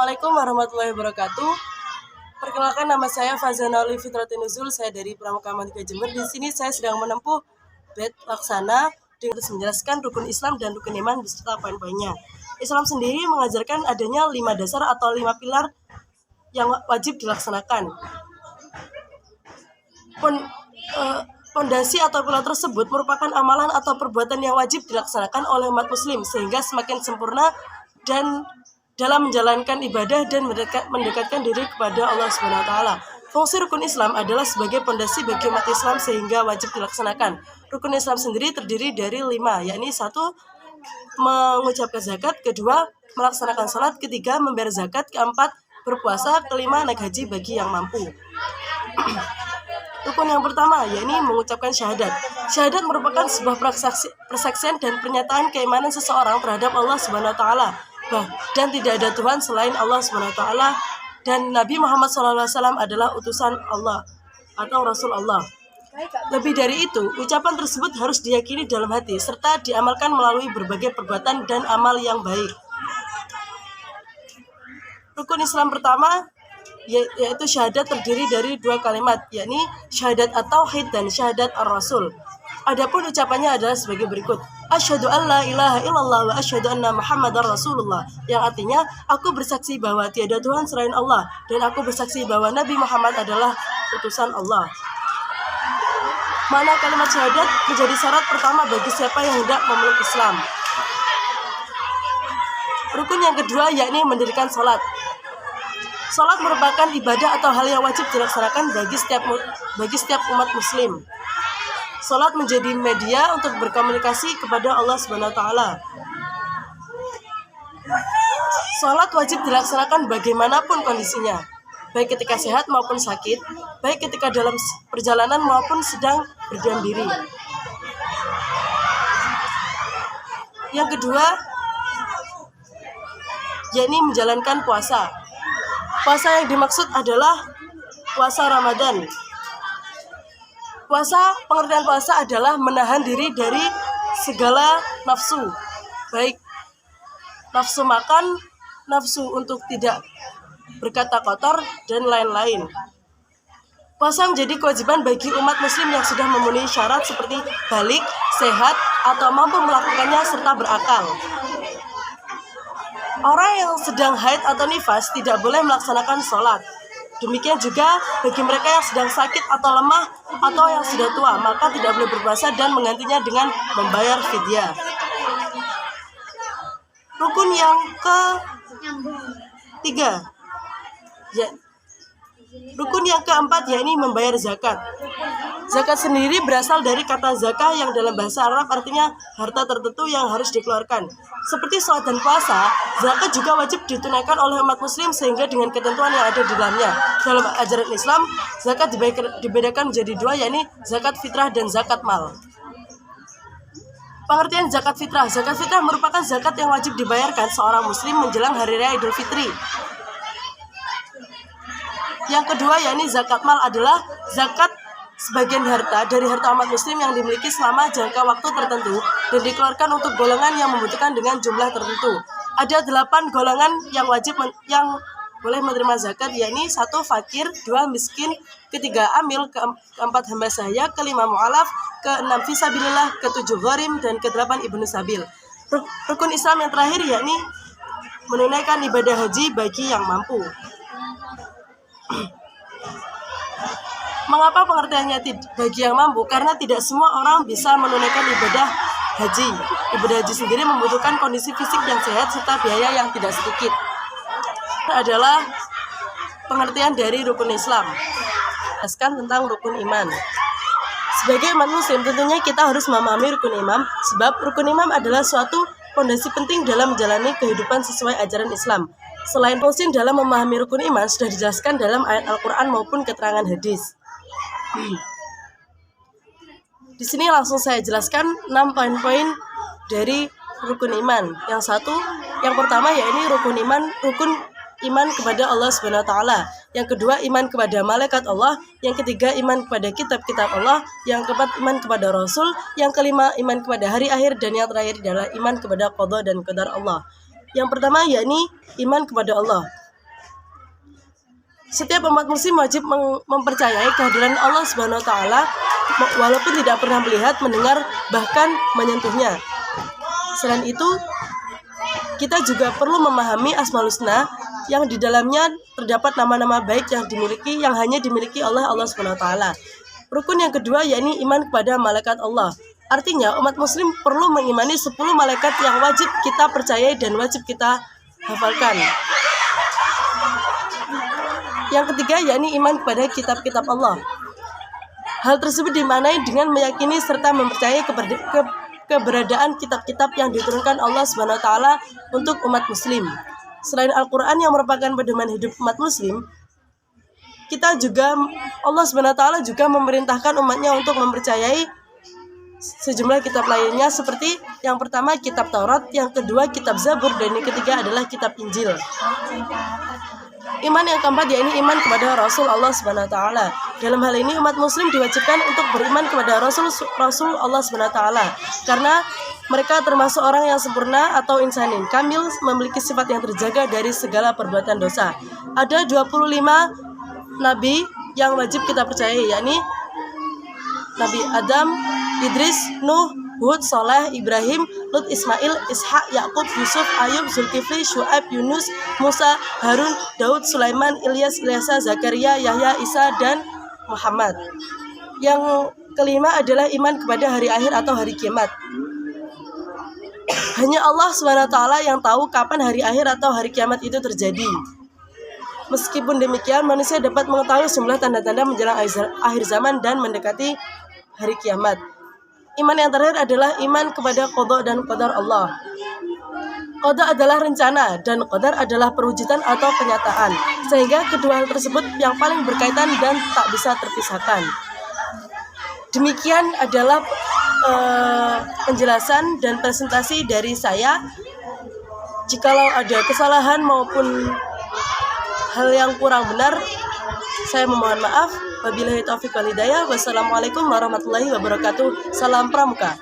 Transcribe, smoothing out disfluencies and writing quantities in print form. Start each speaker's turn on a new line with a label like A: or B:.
A: Assalamualaikum warahmatullahi wabarakatuh. Perkenalkan, nama saya Fazana Oli Fitratin Nuzul. Saya dari Pramuka Mantika Jember. Di sini saya sedang menempuh bed laksana dengan menjelaskan rukun Islam dan rukun iman beserta poin-poinnya. Islam sendiri mengajarkan adanya 5 dasar atau 5 pilar yang wajib dilaksanakan. Pondasi atau pilar tersebut merupakan amalan atau perbuatan yang wajib dilaksanakan oleh umat muslim sehingga semakin sempurna dan dalam menjalankan ibadah dan mendekatkan diri kepada Allah Subhanahu wa taala. Fungsi rukun Islam adalah sebagai pondasi bagi umat Islam sehingga wajib dilaksanakan. Rukun Islam sendiri terdiri dari 5, yakni 1. Mengucapkan zakat, 2. Melaksanakan salat, 3. Membayar zakat, 4. Berpuasa, 5. Naik haji bagi yang mampu. Rukun yang pertama, yakni mengucapkan syahadat. Syahadat merupakan sebuah persaksian dan pernyataan keimanan seseorang terhadap Allah Subhanahu wa taala dan tidak ada Tuhan selain Allah Subhanahu wa taala, dan Nabi Muhammad SAW adalah utusan Allah atau Rasul Allah. Lebih dari itu, ucapan tersebut harus diyakini dalam hati serta diamalkan melalui berbagai perbuatan dan amal yang baik. Rukun Islam pertama yaitu syahadat terdiri dari 2 kalimat, yakni syahadat at-tauhid dan syahadat ar-rasul. Adapun ucapannya adalah sebagai berikut: Asyhadu an la ilaha illallah wa asyhadu anna Muhammadar Rasulullah, yang artinya aku bersaksi bahwa tiada Tuhan selain Allah dan aku bersaksi bahwa Nabi Muhammad adalah utusan Allah. Makna kalimat syahadat menjadi syarat pertama bagi siapa yang hendak memeluk Islam. Rukun yang kedua yakni mendirikan salat. Salat merupakan ibadah atau hal yang wajib dilaksanakan bagi setiap umat muslim. Salat menjadi media untuk berkomunikasi kepada Allah Subhanahu wa taala. Salat wajib dilaksanakan bagaimanapun kondisinya, baik ketika sehat maupun sakit, baik ketika dalam perjalanan maupun sedang berdiam diri. Yang kedua, yakni menjalankan puasa. Puasa yang dimaksud adalah puasa Ramadan. Pengertian puasa adalah menahan diri dari segala nafsu, baik nafsu makan, nafsu untuk tidak berkata kotor, dan lain-lain. Puasa menjadi kewajiban bagi umat muslim yang sudah memenuhi syarat seperti balik, sehat, atau mampu melakukannya serta berakal. Orang yang sedang haid atau nifas tidak boleh melaksanakan sholat. Demikian juga bagi mereka yang sedang sakit atau lemah atau yang sudah tua, maka tidak boleh berpuasa dan menggantinya dengan membayar fidyah. Rukun yang keempat yakni membayar zakat. Zakat sendiri berasal dari kata zakah yang dalam bahasa Arab artinya harta tertentu yang harus dikeluarkan. Seperti sholat dan puasa, zakat juga wajib ditunaikan oleh umat muslim sehingga dengan ketentuan yang ada di dalamnya. Dalam ajaran Islam, zakat dibedakan menjadi 2, yakni zakat fitrah dan zakat mal. Pengertian zakat fitrah. Zakat fitrah merupakan zakat yang wajib dibayarkan seorang muslim menjelang hari raya Idul Fitri. Yang kedua yakni zakat mal adalah zakat sebagian harta dari harta umat muslim yang dimiliki selama jangka waktu tertentu dan dikeluarkan untuk golongan yang membutuhkan dengan jumlah tertentu. Ada 8 golongan yang boleh menerima zakat, yakni 1. Fakir, 2. Miskin, 3. Amil, 4. Hamba sahaya, 5. Mu'alaf, 6. Fisabilillah, 7. Gharim, dan 8. Ibnu Sabil. Rukun Islam yang terakhir yakni menunaikan ibadah haji bagi yang mampu. Mengapa pengertiannya bagi yang mampu? Karena tidak semua orang bisa menunaikan ibadah haji. Ibadah haji sendiri membutuhkan kondisi fisik yang sehat serta biaya yang tidak sedikit. Adalah pengertian dari rukun Islam. Jelaskan tentang rukun iman. Sebagai umat muslim tentunya kita harus memahami rukun iman, sebab rukun iman adalah suatu fondasi penting dalam menjalani kehidupan sesuai ajaran Islam. Selain fungsi dalam memahami rukun iman sudah dijelaskan dalam ayat Al-Quran maupun keterangan hadis. Di sini langsung saya jelaskan 6 poin-poin dari rukun iman. Yang pertama yakni rukun iman kepada Allah Subhanahu wa taala. Yang kedua, iman kepada malaikat Allah. Yang ketiga, iman kepada kitab-kitab Allah. Yang keempat, iman kepada Rasul. Yang kelima, iman kepada hari akhir. Dan yang terakhir adalah iman kepada qada dan qadar Allah. Yang pertama yakni iman kepada Allah. Setiap umat muslim wajib mempercayai kehadiran Allah Subhanahu wa taala walaupun tidak pernah melihat, mendengar, bahkan menyentuhnya. Selain itu, kita juga perlu memahami Asmaul Husna yang di dalamnya terdapat nama-nama baik yang hanya dimiliki oleh Allah Subhanahu wa taala. Rukun yang kedua yakni iman kepada malaikat Allah. Artinya umat muslim perlu mengimani 10 malaikat yang wajib kita percayai dan wajib kita hafalkan. Yang ketiga yakni iman kepada kitab-kitab Allah. Hal tersebut dimaknai dengan meyakini serta mempercayai keberadaan kitab-kitab yang diturunkan Allah Subhanahu wa taala untuk umat muslim. Selain Al-Qur'an yang merupakan pedoman hidup umat muslim, Allah Subhanahu wa taala juga memerintahkan umatnya untuk mempercayai sejumlah kitab lainnya seperti yang pertama kitab Taurat, yang kedua kitab Zabur, dan yang ketiga adalah kitab Injil. Iman yang keempat yakni iman kepada Rasul Allah Subhanahu wa taala. Dalam hal ini umat muslim diwajibkan untuk beriman kepada Rasul Allah Subhanahu wa taala karena mereka termasuk orang yang sempurna atau insanin kamil, memiliki sifat yang terjaga dari segala perbuatan dosa. Ada 25 nabi yang wajib kita percayai, yakni Nabi Adam, Idris, Nuh, Hud, Saleh, Ibrahim, Lut, Ismail, Ishak, Yakub, Yusuf, Ayub, Zulkifli, Syuaib, Yunus, Musa, Harun, Daud, Sulaiman, Ilyas, Ilyasa, Zakaria, Yahya, Isa, dan Muhammad. Yang kelima adalah iman kepada hari akhir atau hari kiamat. Hanya Allah SWT yang tahu kapan hari akhir atau hari kiamat itu terjadi. Meskipun demikian, manusia dapat mengetahui sejumlah tanda-tanda menjelang akhir zaman dan mendekati hari kiamat. Iman yang terakhir adalah iman kepada qada dan qadar Allah. Qada adalah rencana dan qadar adalah perwujudan atau kenyataan, sehingga kedua hal tersebut yang paling berkaitan dan tak bisa terpisahkan. Demikian adalah penjelasan dan presentasi dari saya. Jikalau ada kesalahan maupun hal yang kurang benar, saya memohon maaf. Wabillahi taufiq wal hidayah. Wassalamualaikum warahmatullahi wabarakatuh. Salam Pramuka.